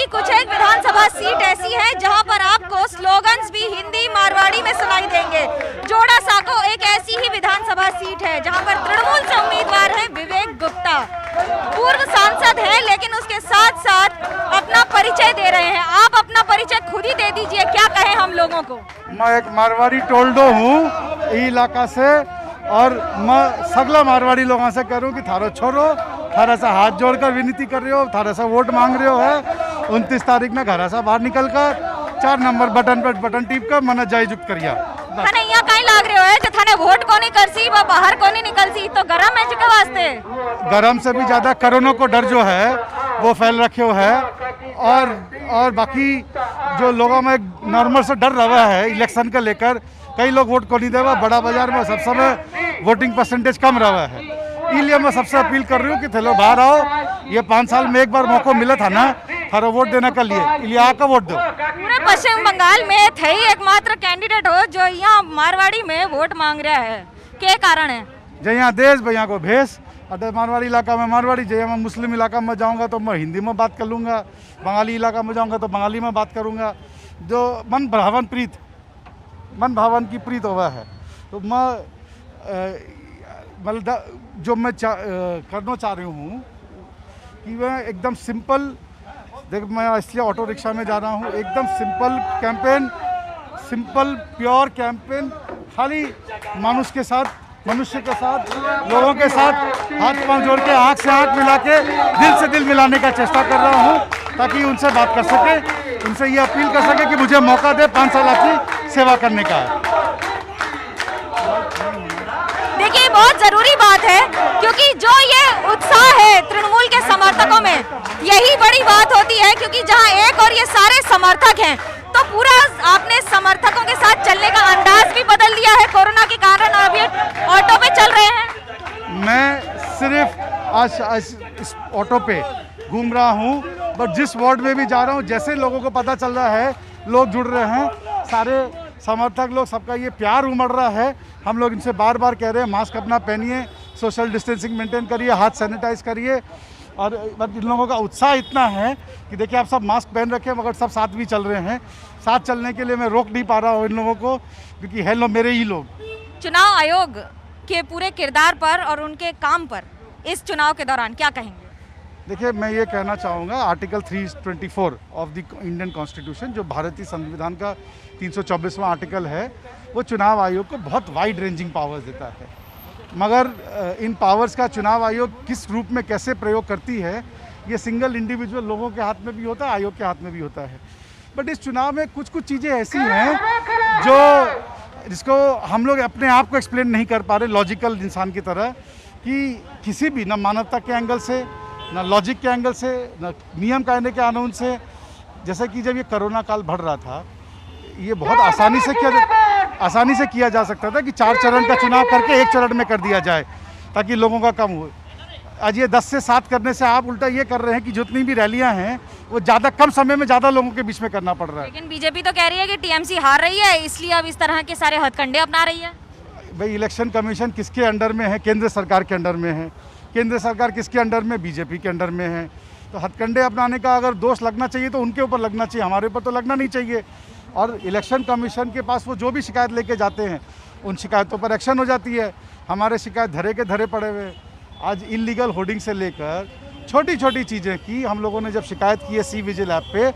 यही कुछ एक विधानसभा सीट ऐसी है जहां पर आपको स्लोगन्स भी हिंदी मारवाड़ी में सुनाई देंगे। जोड़ा साको एक ऐसी ही विधानसभा सीट है जहां पर तृणमूल से उम्मीदवार है विवेक गुप्ता। पूर्व सांसद है लेकिन उसके साथ साथ अपना परिचय दे रहे हैं। आप अपना परिचय खुद ही दे दीजिए, क्या कहें हम लोगों को। मैं एक मारवाड़ी टोल्डो हूँ ई इलाका से, और मैं सगला मारवाड़ी लोगों से करूँ कि थारो छोरो थारा सा हाथ जोड़कर विनती कर रहे हो, थारा सा वोट मांग रहे हो है 29 तारीख में घर से बाहर निकल कर 4 नंबर बटन पर बटन टीप कर मना जय जुग करिया। थाने यहाँ कहीं लाग रहे हो है थाने वोट को नहीं करसी व बाहर को नहीं निकलसी तो गरम है जिसके वास्ते। गरम से भी ज्यादा कोरोना को डर जो है वो फैल रखे हो है, और बाकी जो लोगों में नॉर्मल से डर रहा है इलेक्शन का लेकर, कई लोग वोट को नहीं देवा। बड़ा बाजार में सब समय वोटिंग परसेंटेज कम रहा है, इसलिए मैं सबसे अपील कर रही हूँ कि थे लोग बाहर आओ। ये 5 साल में एक बार मौका मिला था ना थारा वोट देने के लिए, इसलिए आकर वोट दो। पूरे पश्चिम बंगाल में थे ही एकमात्र कैंडिडेट हो जो यहाँ मारवाड़ी में वोट मांग रहा है, क्या कारण है? जय यहाँ देश भैया को भेष, अगर मारवाड़ी इलाका में मारवाड़ी, जय मैं मुस्लिम इलाका में जाऊँगा तो मैं हिंदी में बात कर लूँगा, बंगाली इलाका में जाऊँगा तो बंगाली में बात करूँगा। जो मन भावन की प्रीत हुआ है, तो मैं मतलब जो मैं करना चाह रही हूँ कि मैं एकदम सिंपल, देख मैं इसलिए ऑटो रिक्शा में जा रहा हूँ, एकदम simple campaign, simple pure campaign, खाली मनुष्य के साथ लोगों के साथ हाथ पांव जोड़ के आँख से आँख मिला के दिल से दिल मिलाने का चेष्टा कर रहा हूँ, ताकि उनसे बात कर सके, उनसे ये अपील कर सके कि मुझे मौका दे 5 साल आपकी सेवा करने का है। देखिए बहुत जरूरी बात है, क्योंकि जो ये उत्साह है तृणमूल के समर्थकों में, यही बड़ी बात होती है। क्योंकि जहां एक और ये सारे समर्थक हैं, तो पूरा आपने समर्थकों के साथ चलने का अंदाज भी बदल दिया है कोरोना के कारण, और अब ये ऑटो पे चल रहे हैं। मैं सिर्फ आज इस ऑटो पे घूम रहा हूँ, बट जिस वार्ड में भी जा रहा हूँ, जैसे लोगों को पता चल रहा है, लोग जुड़ रहे हैं, सारे समर्थक लोग, सबका ये प्यार उमड़ रहा है। हम लोग इनसे बार बार कह रहे हैं मास्क अपना पहनिए, सोशल डिस्टेंसिंग मेंटेन करिए, हाथ सैनिटाइज करिए, और इन लोगों का उत्साह इतना है कि देखिए आप सब मास्क पहन रखे हैं, मगर सब साथ भी चल रहे हैं। साथ चलने के लिए मैं रोक नहीं पा रहा हूँ इन लोगों को, क्योंकि है लोग मेरे ही लोग। चुनाव आयोग के पूरे किरदार पर और उनके काम पर इस चुनाव के दौरान क्या कहेंगे? देखिए मैं ये कहना चाहूँगा, article 324 of the Indian constitution, जो भारतीय संविधान का 324वां आर्टिकल है, वो चुनाव आयोग को बहुत वाइड रेंजिंग पावर्स देता है। मगर इन पावर्स का चुनाव आयोग किस रूप में कैसे प्रयोग करती है, ये सिंगल इंडिविजुअल लोगों के हाथ में भी होता है, आयोग के हाथ में भी होता है। बट इस चुनाव में कुछ चीज़ें ऐसी हैं जिसको हम लोग अपने आप को एक्सप्लेन नहीं कर पा रहे लॉजिकल इंसान की तरह, कि किसी भी ना मानवता के एंगल से, ना लॉजिक के एंगल से, ना नियम कायदे के कानून से। जैसे कि जब ये कोरोना काल बढ़ रहा था, ये बहुत आसानी से किया जा सकता था कि 4 चरण का चुनाव करके 1 चरण में कर दिया जाए, ताकि लोगों का कम हो। आज ये 10 से 7 करने से आप उल्टा ये कर रहे हैं कि जितनी भी रैलियां हैं वो ज़्यादा कम समय में ज़्यादा लोगों के बीच में करना पड़ रहा है। लेकिन बीजेपी तो कह रही है कि टीएमसी हार रही है, इसलिए अब इस तरह के सारे हथकंडे अपना रही है। भाई इलेक्शन कमीशन किसके अंडर में है? केंद्र सरकार के अंडर में है। केंद्र सरकार किसके अंडर में? बीजेपी के अंडर में है। तो हथकंडे अपनाने का अगर दोष लगना चाहिए तो उनके ऊपर लगना चाहिए, हमारे ऊपर तो लगना नहीं चाहिए। और इलेक्शन कमीशन के पास वो जो भी शिकायत लेके जाते हैं, उन शिकायतों पर एक्शन हो जाती है। हमारे शिकायत धरे के धरे पड़े हुए। आज इलीगल होर्डिंग से लेकर छोटी छोटी चीज़ें की हम लोगों ने जब शिकायत की है सी विजिल ऐप पे,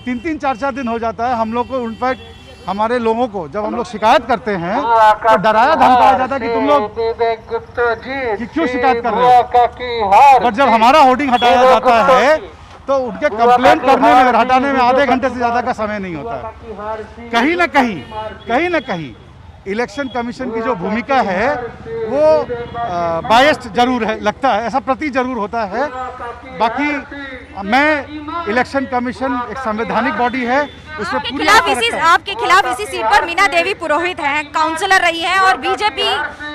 3-3, 4-4 दिन हो जाता है। हम लोग को इनफैक्ट हमारे लोगों को जब हम लोग शिकायत करते हैं तो डराया धमकाया जाता है कि तुम लोग कि क्यों शिकायत कर रहे हो। बट जब हमारा होर्डिंग हटाया जाता है तो उनके कंप्लेन करने में, हटाने में आधे घंटे से ज़्यादा का समय नहीं होता है। कहीं ना कहीं इलेक्शन कमीशन की जो भूमिका है वो बायस्ड जरूर है, लगता है, ऐसा प्रतीत जरूर होता है। बाकी मैं इलेक्शन कमीशन एक संवैधानिक बॉडी है, उसमें आपके खिलाफ इसी सीट पर मीना देवी पुरोहित हैं, काउंसलर रही हैं और बीजेपी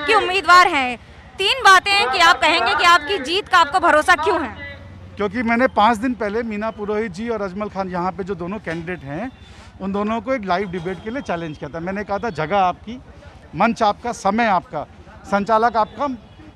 की उम्मीदवार हैं। 3 बातें कि आप कहेंगे कि आपकी जीत का आपको भरोसा क्यों है? क्योंकि मैंने 5 दिन पहले मीना पुरोहित जी और अजमल खान, यहाँ पे जो दोनों कैंडिडेट हैं, उन दोनों को एक लाइव डिबेट के लिए चैलेंज किया था। मैंने कहा था जगह आपकी, मंच आपका, समय आपका, संचालक आपका,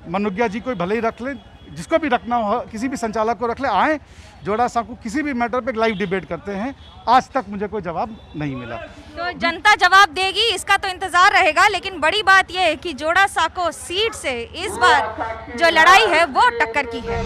मनुग्या जी को भले ही रख लें, जिसको भी रखना हो, किसी भी संचालक को रख ले, आए जोड़ा साकू किसी भी मैटर पे लाइव डिबेट करते हैं। आज तक मुझे कोई जवाब नहीं मिला। तो जनता जवाब देगी, इसका तो इंतजार रहेगा। लेकिन बड़ी बात यह है कि जोड़ा साको सीट से इस बार जो लड़ाई है वो टक्कर की है।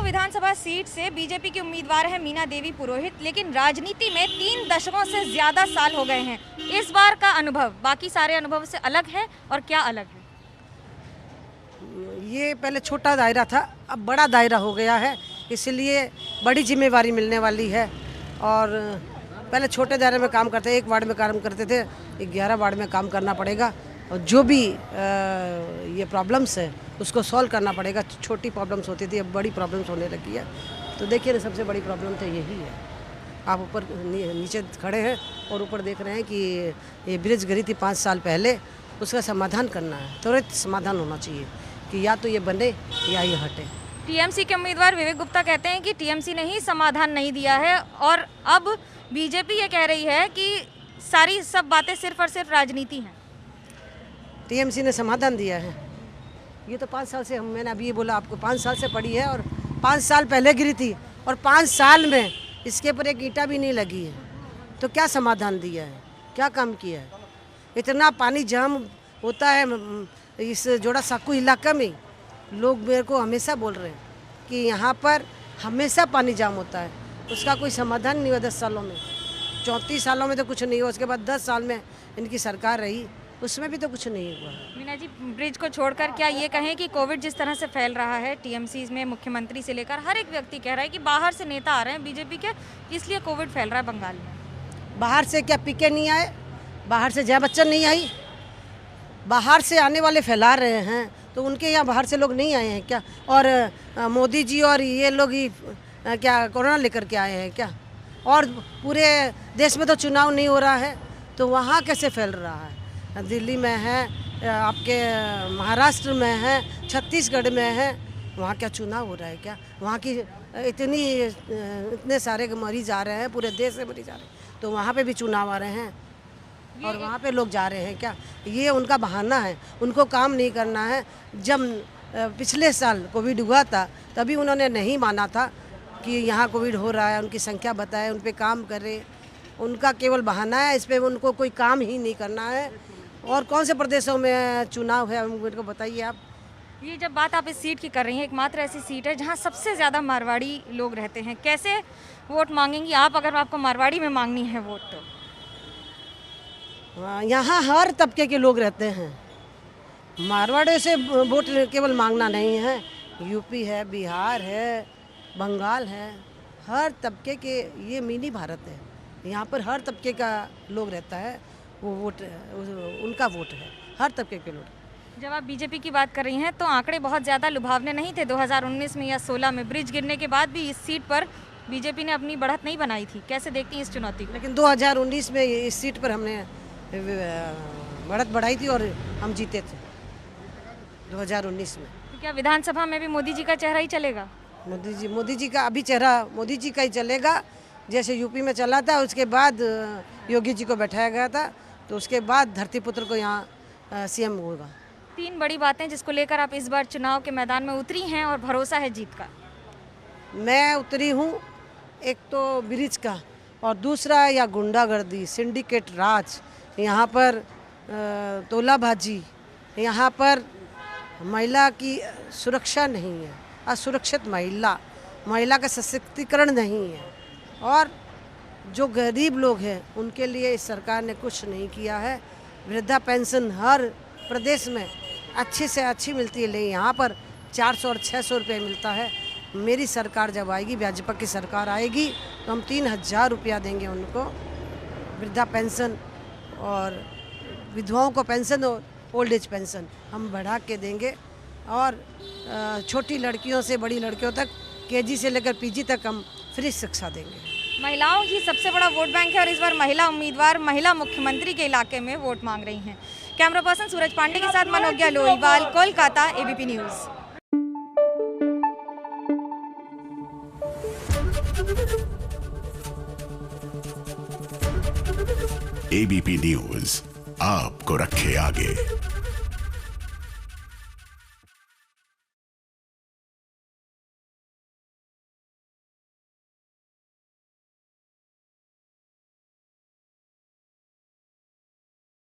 विधानसभा सीट से बीजेपी की उम्मीदवार है मीना देवी पुरोहित। लेकिन राजनीति में 3 दशकों से ज्यादा साल हो गए हैं। इस बार का अनुभव बाकी सारे अनुभव से अलग है, और क्या अलग है? ये पहले छोटा दायरा था, अब बड़ा दायरा हो गया है, इसलिए बड़ी जिम्मेवारी मिलने वाली है। और पहले छोटे दायरे में काम करते, 1 वार्ड में काम करते थे, 11 वार्ड में काम करना पड़ेगा। और जो भी ये प्रॉब्लम्स है उसको सॉल्व करना पड़ेगा। छोटी प्रॉब्लम्स होती थी, अब बड़ी प्रॉब्लम्स होने लगी है। तो देखिए ना, सबसे बड़ी प्रॉब्लम तो यही है। आप ऊपर नीचे खड़े हैं और ऊपर देख रहे हैं कि ये ब्रिज गिरी थी 5 साल पहले, उसका समाधान करना है, त्वरित समाधान होना चाहिए कि या तो ये बने या ये हटे। टीएमसी के उम्मीदवार विवेक गुप्ता कहते हैं कि टीएमसी ने ही समाधान नहीं दिया है, और अब बीजेपी ये कह रही है कि सारी सब बातें सिर्फ और सिर्फ राजनीति हैं। टीएमसी ने समाधान दिया है। ये तो 5 साल से, मैंने अभी ये बोला आपको, 5 साल से पड़ी है, और 5 साल पहले गिरी थी, और 5 साल में इसके ऊपर एक ईंटा भी नहीं लगी है। तो क्या समाधान दिया है, क्या काम किया है? इतना पानी जाम होता है इस जोड़ा साकू इलाका में। लोग मेरे को हमेशा बोल रहे हैं कि यहाँ पर हमेशा पानी जाम होता है, उसका कोई समाधान नहीं हुआ 10 सालों में। 34 सालों में तो कुछ नहीं हुआ, उसके बाद 10 साल में इनकी सरकार रही, उसमें भी तो कुछ नहीं हुआ। मीना जी, ब्रिज को छोड़कर क्या ये कहें कि कोविड जिस तरह से फैल रहा है, टीएमसी में मुख्यमंत्री से लेकर हर एक व्यक्ति कह रहा है कि बाहर से नेता आ रहे हैं बीजेपी के, इसलिए कोविड फैल रहा है बंगाल में। बाहर से क्या पीके नहीं आए, बाहर से जया बच्चन नहीं आई, बाहर से आने वाले फैला रहे हैं, तो उनके यहाँ बाहर से लोग नहीं आए हैं क्या? और मोदी जी और ये लोग ही क्या कोरोना लेकर के आए हैं क्या? और पूरे देश में तो चुनाव नहीं हो रहा है, तो वहाँ कैसे फैल रहा है? दिल्ली में है, आपके महाराष्ट्र में है, छत्तीसगढ़ में है, वहाँ क्या चुनाव हो रहा है क्या? वहाँ की इतने सारे मरीज आ रहे हैं, पूरे देश से मरीज आ रहे हैं, तो वहाँ पे भी चुनाव आ रहे हैं और वहाँ पे लोग जा रहे हैं क्या? ये उनका बहाना है, उनको काम नहीं करना है। जब पिछले साल कोविड हुआ था तभी उन्होंने नहीं माना था कि यहाँ कोविड हो रहा है, उनकी संख्या बताए, उन पर काम करे। उनका केवल बहाना है, इस पर उनको कोई काम ही नहीं करना है। और कौन से प्रदेशों में चुनाव है मेरे को बताइए आप। ये जब बात आप इस सीट की कर रही हैं, एकमात्र ऐसी सीट है जहाँ सबसे ज़्यादा मारवाड़ी लोग रहते हैं, कैसे वोट मांगेंगी आप अगर आपको मारवाड़ी में मांगनी है वोट? तो यहाँ हर तबके के लोग रहते हैं, मारवाड़ी से वोट केवल मांगना नहीं है। यूपी है, बिहार है, बंगाल है, हर तबके के, ये मिनी भारत है। यहाँ पर हर तबके का लोग रहता है, वो वोट उनका वोट है, हर तबके के लोग। जब आप बीजेपी की बात कर रही हैं तो आंकड़े बहुत ज़्यादा लुभावने नहीं थे 2019 में या 16 में। ब्रिज गिरने के बाद भी इस सीट पर बीजेपी ने अपनी बढ़त नहीं बनाई थी, कैसे देखती हैं इस चुनौती को? लेकिन 2019 में इस सीट पर हमने बढ़त बढ़ाई थी और हम जीते थे 2019 में। तो क्या विधानसभा में भी मोदी जी का चेहरा ही चलेगा? मोदी जी का अभी चेहरा मोदी जी का ही चलेगा। जैसे यूपी में चला था, उसके बाद योगी जी को बैठाया गया था, तो उसके बाद धरतीपुत्र को यहाँ सीएम होगा। 3 बड़ी बातें जिसको लेकर आप इस बार चुनाव के मैदान में उतरी हैं और भरोसा है जीत का। मैं उतरी हूँ, एक तो ब्रिज का, और दूसरा या गुंडागर्दी, सिंडिकेट राज, यहाँ पर तोलाबाजी, यहाँ पर महिला की सुरक्षा नहीं है, असुरक्षित महिला का सशक्तिकरण नहीं है, और जो गरीब लोग हैं उनके लिए इस सरकार ने कुछ नहीं किया है। वृद्धा पेंशन हर प्रदेश में अच्छी से अच्छी मिलती है, लेकिन यहाँ पर 400 और 600 रुपये मिलता है। मेरी सरकार जब आएगी, भाजपा की सरकार आएगी, तो हम 3000 रुपया देंगे उनको, वृद्धा पेंशन, और विधवाओं को पेंशन और ओल्ड एज पेंशन हम बढ़ा के देंगे। और छोटी लड़कियों से बड़ी लड़कियों तक केजी से लेकर पीजी तक हम फ्री शिक्षा देंगे। महिलाओं ही सबसे बड़ा वोट बैंक है और इस बार महिला उम्मीदवार महिला मुख्यमंत्री के इलाके में वोट मांग रही हैं। कैमरा पर्सन सूरज पांडे के साथ Manogya Loiwal, Kolkata, ABP news. ABP news आपको रखे आगे।